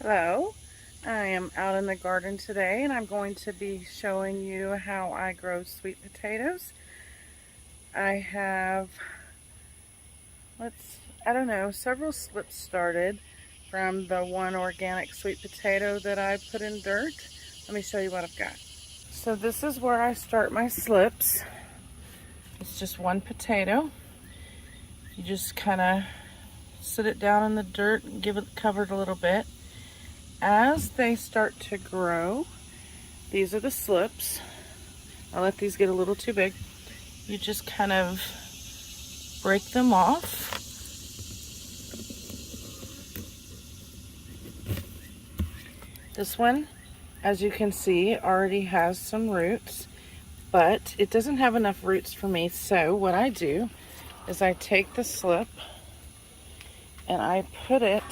Hello, I am out in the garden today and I'm going to be showing you how I grow sweet potatoes. I have, I don't know, several slips started from the one organic sweet potato that I put in dirt. Let me show you what I've got. So this is where I start my slips. It's just one potato. You just kind of sit it down in the dirt and give it covered a little bit. As they start to grow, these are the slips. I'll let these get a little too big. You just kind of break them off. This one, as you can see, already has some roots, but it doesn't have enough roots for me. So what I do is I take the slip and I put it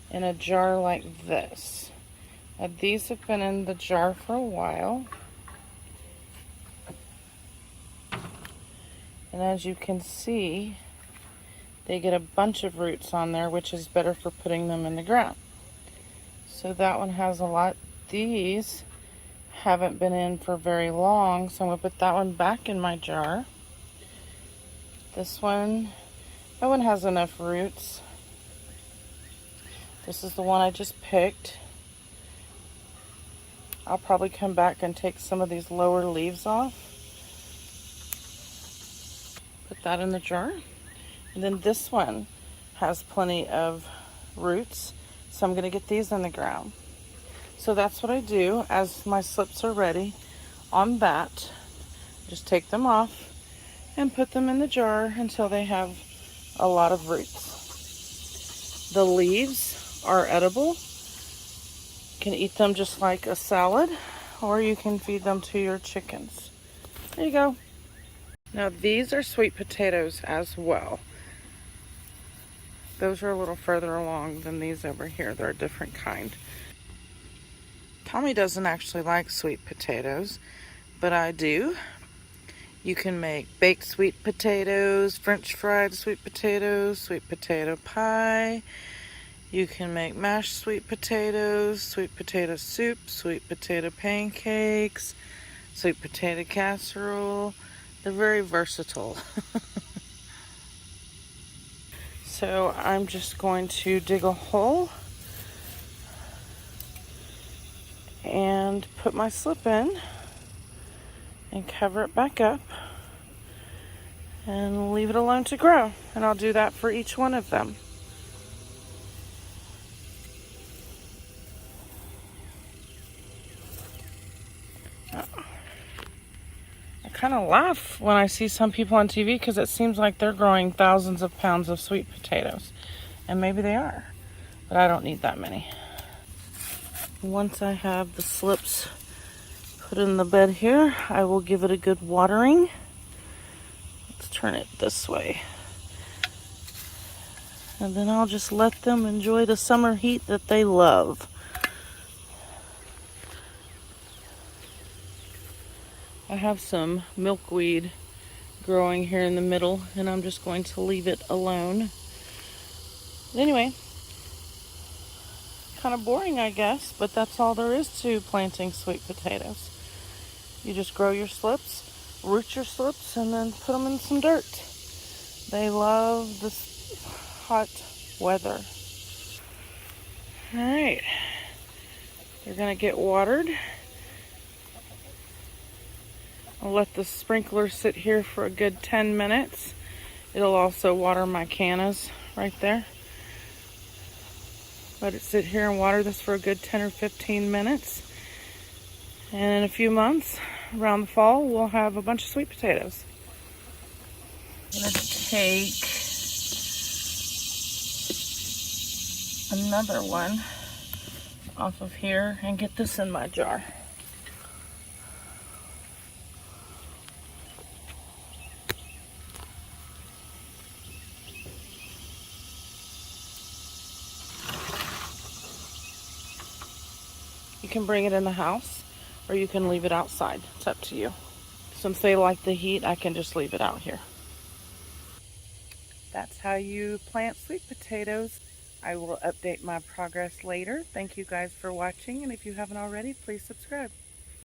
in a jar like this. Now these have been in the jar for a while. And as you can see, they get a bunch of roots on there, which is better for putting them in the ground. So that one has a lot. These haven't been in for very long, so I'm going to put that one back in my jar. This one, that one has enough roots. This is the one I just picked. I'll probably come back and take some of these lower leaves off. Put that in the jar. And then this one has plenty of roots, so I'm going to get these in the ground. So that's what I do as my slips are ready. On that, just take them off and put them in the jar until they have a lot of roots. The leaves are edible. You can eat them just like a salad, or you can feed them to your chickens. There you go. Now these are sweet potatoes as well. Those are a little further along than these over here. They're a different kind. Tommy doesn't actually like sweet potatoes, but I do. You can make baked sweet potatoes, French fried sweet potatoes, sweet potato pie. You can make mashed sweet potatoes, sweet potato soup, sweet potato pancakes, sweet potato casserole. They're very versatile. So I'm just going to dig a hole and put my slip in and cover it back up and leave it alone to grow. And I'll do that for each one of them. I kind of laugh when I see some people on TV because it seems like they're growing thousands of pounds of sweet potatoes. And maybe they are, but I don't need that many. Once I have the slips put in the bed here, I will give it a good watering. Let's turn it this way. And then I'll just let them enjoy the summer heat that they love. I have some milkweed growing here in the middle, and I'm just going to leave it alone. Anyway, kind of boring, I guess, but that's all there is to planting sweet potatoes. You just grow your slips, root your slips, and then put them in some dirt. They love this hot weather. All right, they're gonna get watered. I'll let the sprinkler sit here for a good 10 minutes. It'll also water my cannas right there. Let it sit here and water this for a good 10 or 15 minutes. And in a few months, around the fall, we'll have a bunch of sweet potatoes. I'm going to take another one off of here and get this in my jar. You can bring it in the house or you can leave it outside. It's up to you. Since they like the heat, I can just leave it out here. That's how you plant sweet potatoes. I will update my progress later. Thank you guys for watching, and if you haven't already, please subscribe.